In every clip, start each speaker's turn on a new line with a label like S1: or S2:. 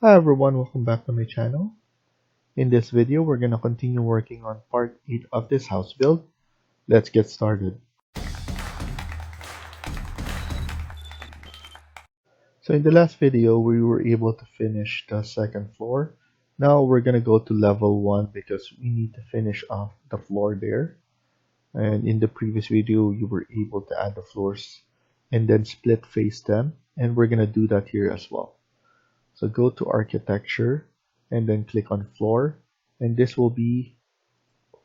S1: Hi everyone, welcome back to my channel. In this video, we're going to continue working on part 8 of this house build. Let's get started. So in the last video, we were able to finish the second floor. Now we're going to go to level 1 because we need to finish off the floor there. And in the previous video, you were able to add the floors and then split face them. And we're going to do that here as well. So go to architecture and then click on floor, and this will be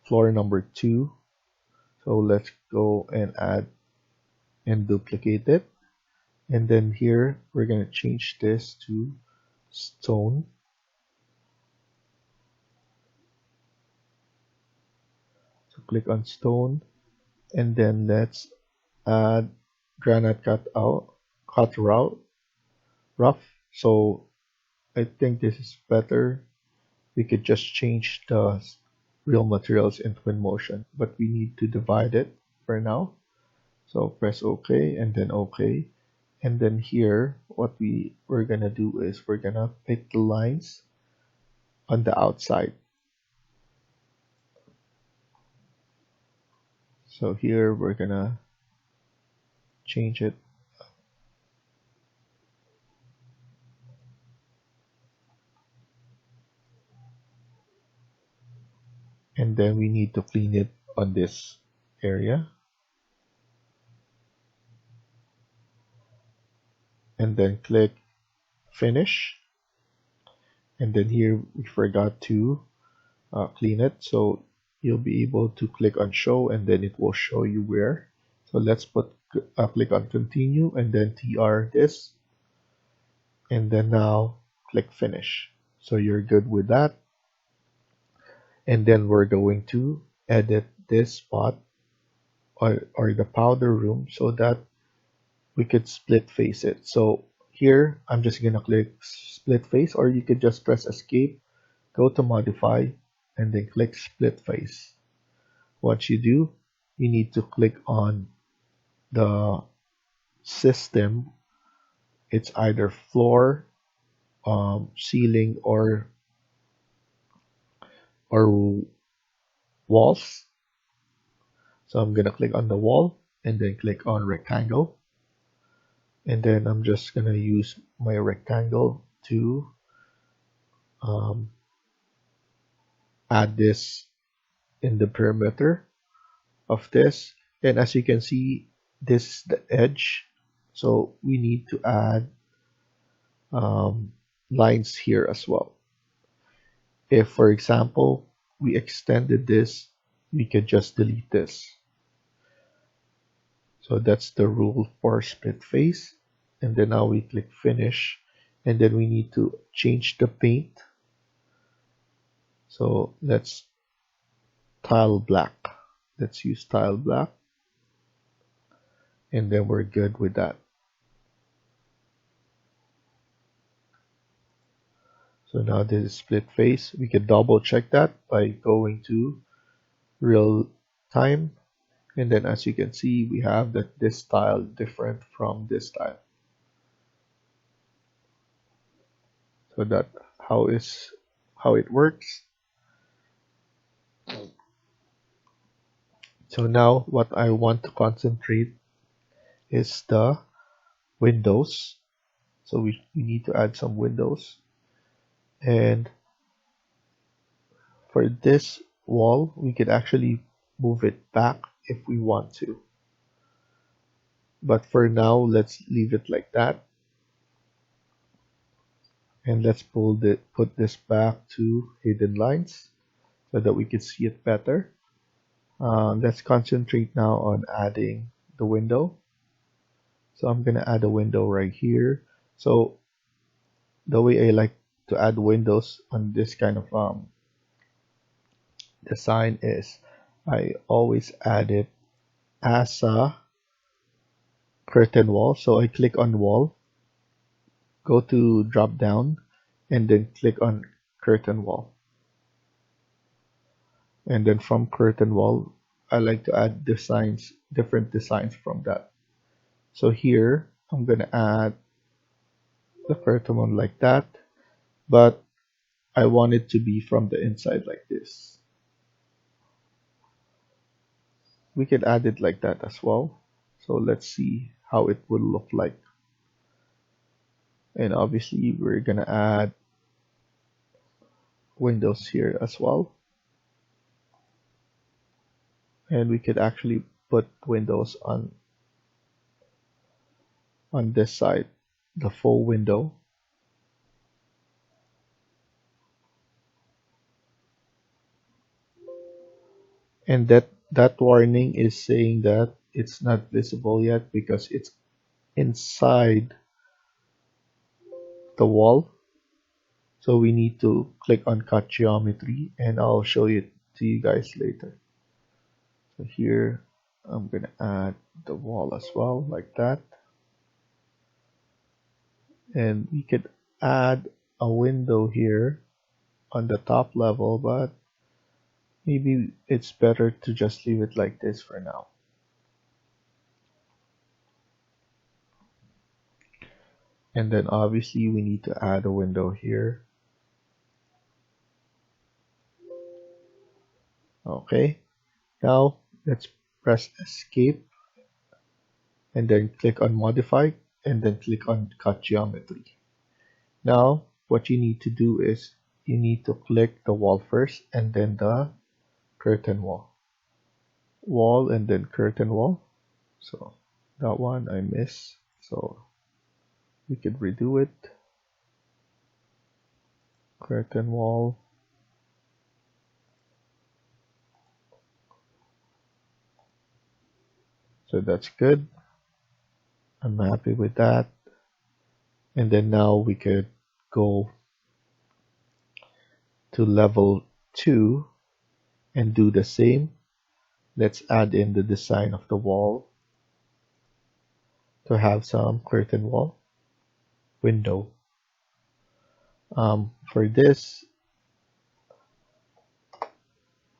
S1: floor number 2. So let's go and add and duplicate it, and then here we're going to change this to stone. So click on stone, and then let's add granite cut rough. So I think this is better. We could just change the real materials in Twinmotion, but we need to divide it for now. So press OK and then OK. And then here, what we're gonna do is we're gonna pick the lines on the outside. So here we're gonna change it. And then we need to clean it on this area. And then click finish. And then here we forgot to clean it. So you'll be able to click on show and then it will show you where. So let's click on continue and then TR this. And then now click finish. So you're good with that. And then we're going to edit this spot or the powder room so that we could split face it. So here I'm just gonna click split face, or you could just press escape, go to modify, and then click split face. What you do, you need to click on the system. It's either floor, ceiling, or walls. So I'm gonna click on the wall and then click on rectangle, and then I'm just gonna use my rectangle to add this in the perimeter of this. And as you can see, this is the edge, so we need to add lines here as well. If, for example, we extended this, we could just delete this. So that's the rule for split face. And then now we click finish, and then we need to change the paint. So let's tile black. Let's use tile black. And then we're good with that. So now this is split face. We can double check that by going to real time. And then as you can see, we have that this style different from this style. So that's how it works. So now what I want to concentrate is the windows. So we need to add some windows. And for this wall, we could actually move it back if we want to. But for now, let's leave it like that. And let's put this back to hidden lines so that we can see it better. Let's concentrate now on adding the window. So I'm gonna add a window right here. So the way I like to add windows on this kind of design is I always add it as a curtain wall. So I click on wall, go to drop down, and then click on curtain wall. And then from curtain wall, I like to add designs, different designs from that. So here I'm gonna add the curtain one like that, but I want it to be from the inside like this. We can add it like that as well. So let's see how it will look like. And obviously we're gonna add windows here as well. And we could actually put windows on this side, the full window. And that warning is saying that it's not visible yet because it's inside the wall. So we need to click on cut geometry, and I'll show it to you guys later. So here I'm gonna add the wall as well like that. And we could add a window here on the top level, but maybe it's better to just leave it like this for now. And then obviously we need to add a window here. Okay, now let's press escape and then click on modify and then click on cut geometry. Now what you need to do is you need to click the wall first and then the curtain wall. Wall and then curtain wall. So that one I miss. So we could redo it. Curtain wall. So that's good. I'm happy with that. And then now we could go to level 2 and do the same. Let's add in the design of the wall to have some curtain wall window. For this,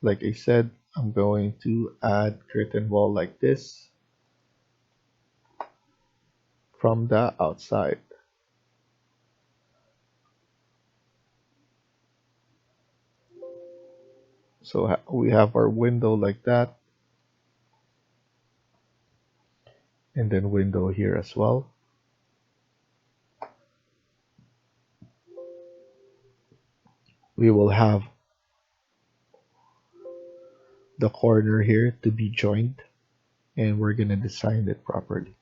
S1: like I said, I'm going to add curtain wall like this from the outside. So we have our window like that, and then window here as well. We will have the corner here to be joined, and we're gonna design it properly.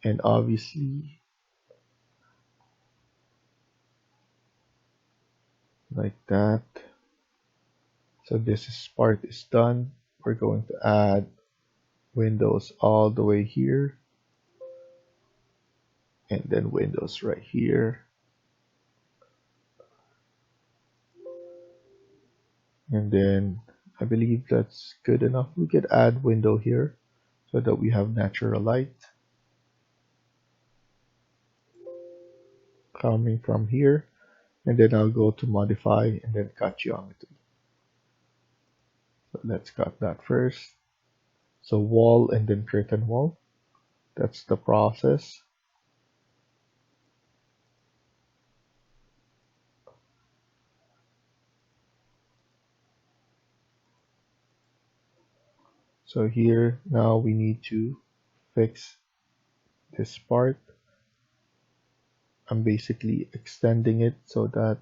S1: And obviously, like that. So this part is done. We're going to add windows all the way here, and then windows right here. And then I believe that's good enough. We could add window here so that we have natural light coming from here. And then I'll go to modify and then cut geometry. So let's cut that first. So wall and then curtain wall. That's the process. So here now we need to fix this part. I'm basically extending it so that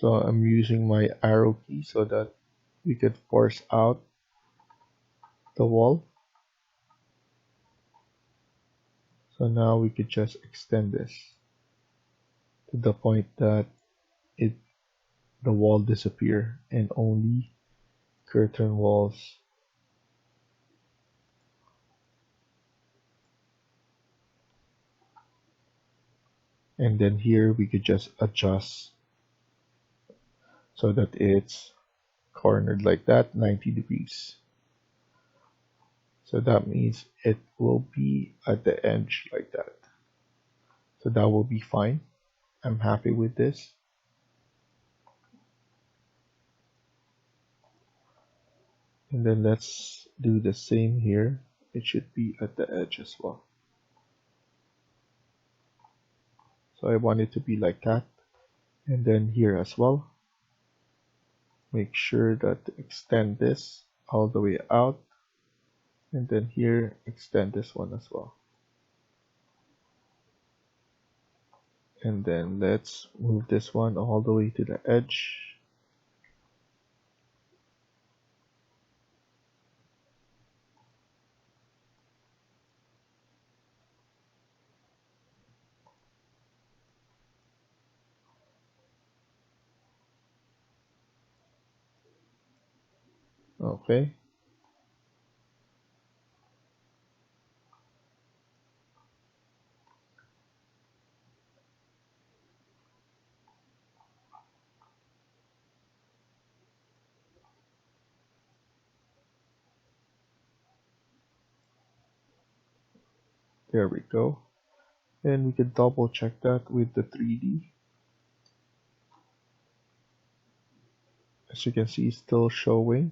S1: I'm using my arrow key so that we could force out the wall. So now we could just extend this to the point that the wall disappear and only curtain walls. And then here we could just adjust so that it's cornered like that, 90 degrees. So that means it will be at the edge like that. So that will be fine. I'm happy with this. And then let's do the same here. It should be at the edge as well. So I want it to be like that. And then here as well, make sure that extend this all the way out. And then here, extend this one as well. And then let's move this one all the way to the edge. Okay. There we go. And we can double check that with the 3D. As you can see, it's still showing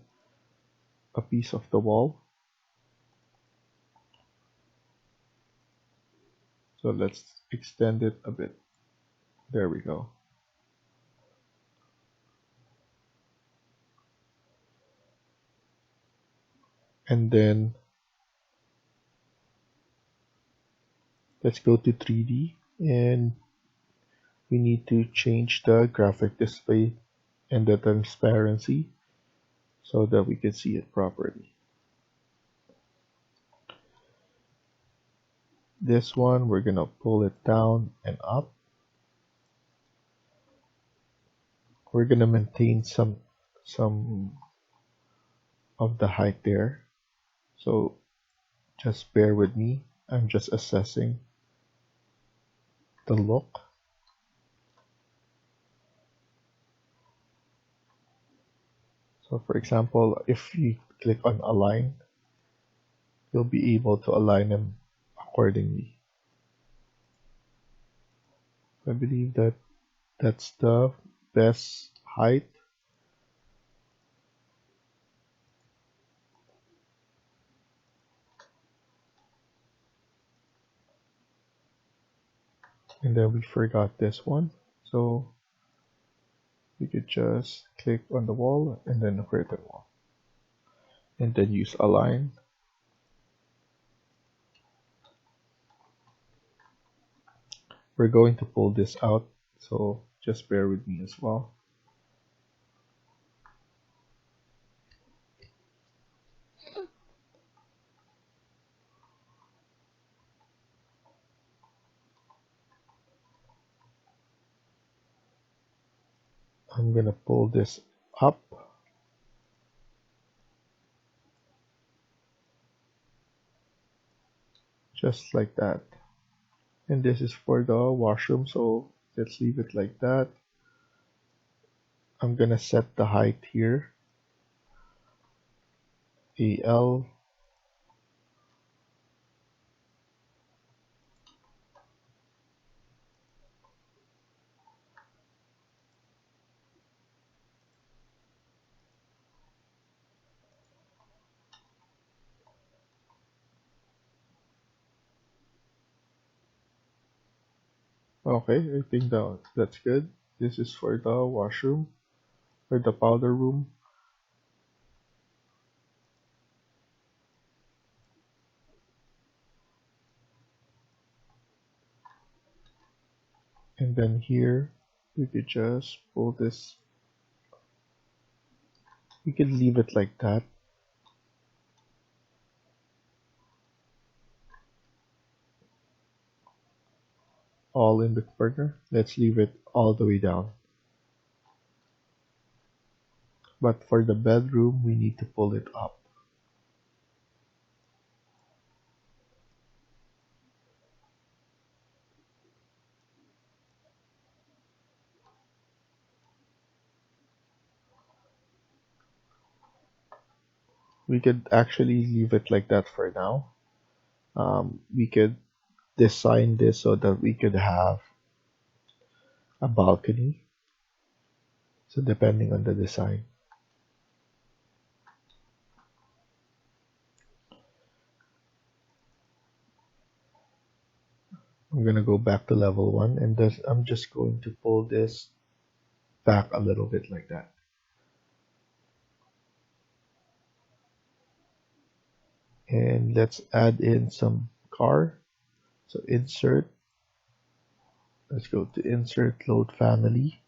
S1: a piece of the wall. So let's extend it a bit. There we go. And then let's go to 3D and we need to change the graphic display and the transparency so that we can see it properly. This one, we're gonna pull it down and up. We're gonna maintain some of the height there. So just bear with me. I'm just assessing the look. So for example, if you click on align, you'll be able to align them accordingly. I believe that that's the best height. And then we forgot this one. So we could just click on the wall and then a curtain wall. And then use align. We're going to pull this out, so just bear with me as well. I'm gonna pull this up. Just like that. And this is for the washroom, so let's leave it like that. I'm gonna set the height here. AL. Okay, I think that's good. This is for the washroom, or the powder room. And then here, we could just pull this. We could leave it like that. All in the corner. Let's leave it all the way down. But for the bedroom, we need to pull it up. We could actually leave it like that for now. We could design this so that we could have a balcony. So depending on the design. I'm gonna go back to level 1, and I'm just going to pull this back a little bit like that. And let's add in some car. So insert, let's go to insert load family,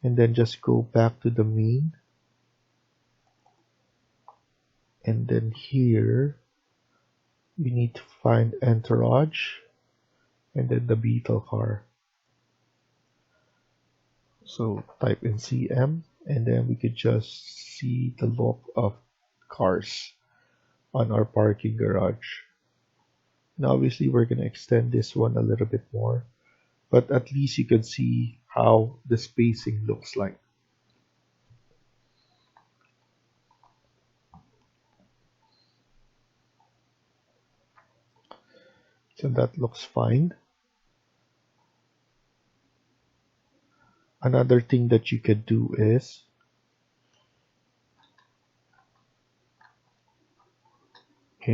S1: and then just go back to the main. And then here, you need to find entourage, and then the beetle car. So type in CM, and then we could just see the look of cars on our parking garage. And obviously we're going to extend this one a little bit more, but at least you can see how the spacing looks like. So that looks fine. Another thing that you could do is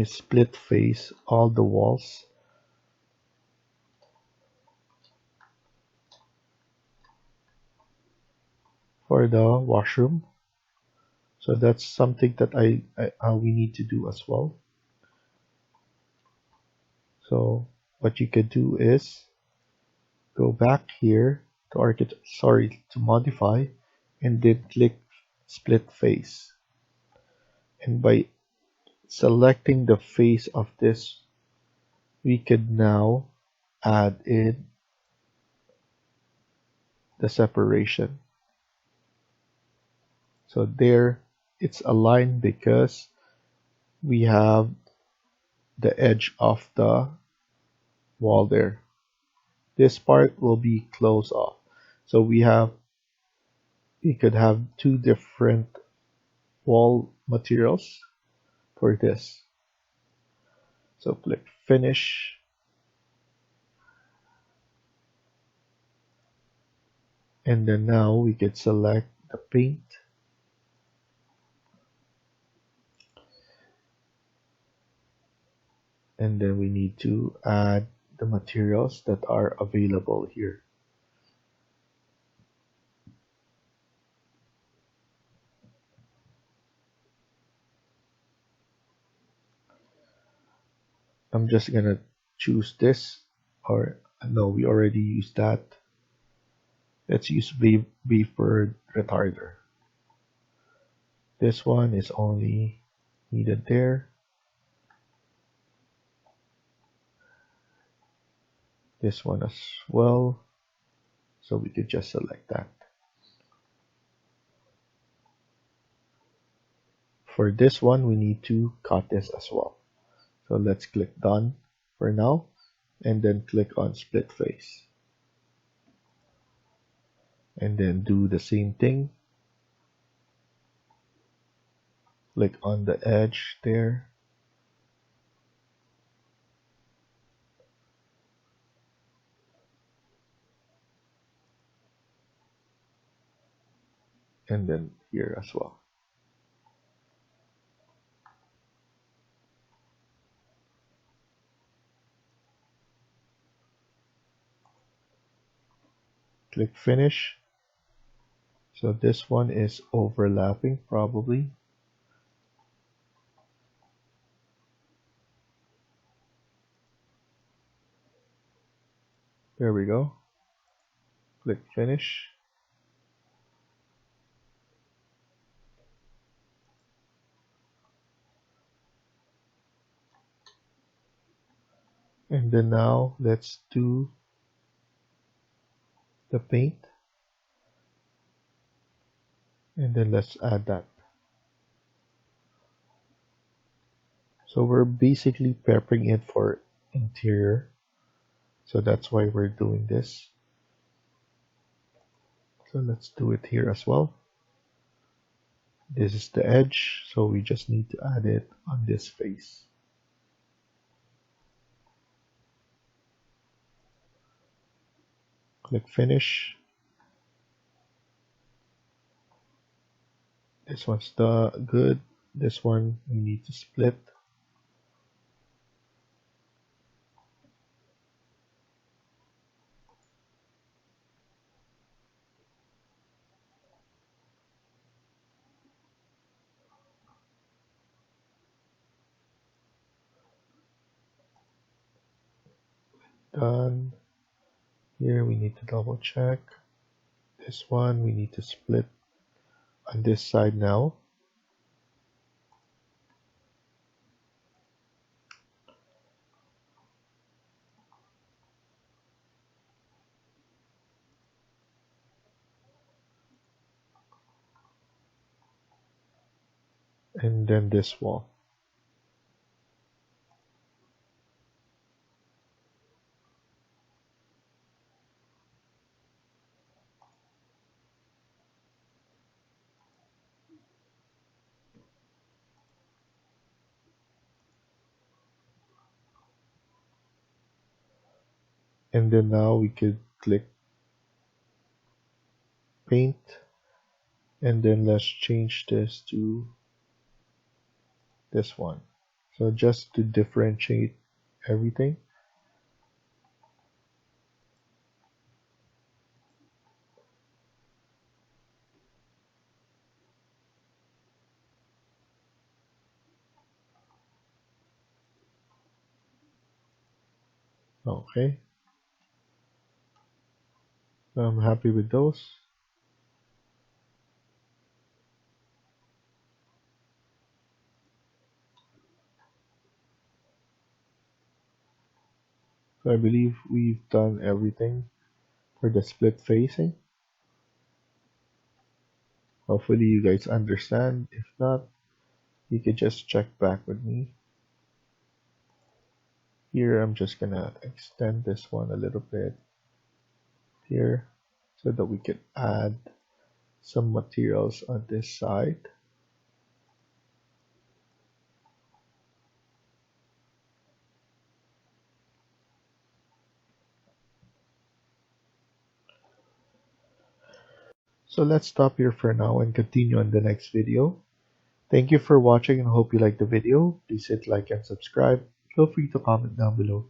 S1: split face all the walls. For the washroom. So that's something that we need to do as well. So what you could do is go back here to modify, and then click split face. And by selecting the face of this, we could now add in the separation. So there it's aligned because we have the edge of the wall there. This part will be closed off. So we could have two different wall materials for this. So click finish. And then now we could select the paint. And then we need to add the materials that are available here. I'm just gonna choose this, or no, we already used that. Let's use vapor retarder. This one is only needed there. This one as well. So we could just select that. For this one, we need to cut this as well. So let's click done for now, and then click on split face. And then do the same thing. Click on the edge there. And then here as well. Click finish. So this one is overlapping probably. There we go. Click finish. And then now let's do the paint. And then let's add that. So we're basically prepping it for interior. So that's why we're doing this. So let's do it here as well. This is the edge, so we just need to add it on this face. Click finish. This one's good. This one we need to split. done. Here we need to double check. This one we need to split on this side now. And then this wall. And then now we could click paint, and then let's change this to this one. So just to differentiate everything. Okay, so I'm happy with those. So I believe we've done everything for the split facing. Hopefully you guys understand. If not, you could just check back with me. Here I'm just gonna extend this one a little bit here so that we can add some materials on this side. So let's stop here for now and continue on the next video. Thank you for watching and hope you liked the video. Please hit like and subscribe. Feel free to comment down below.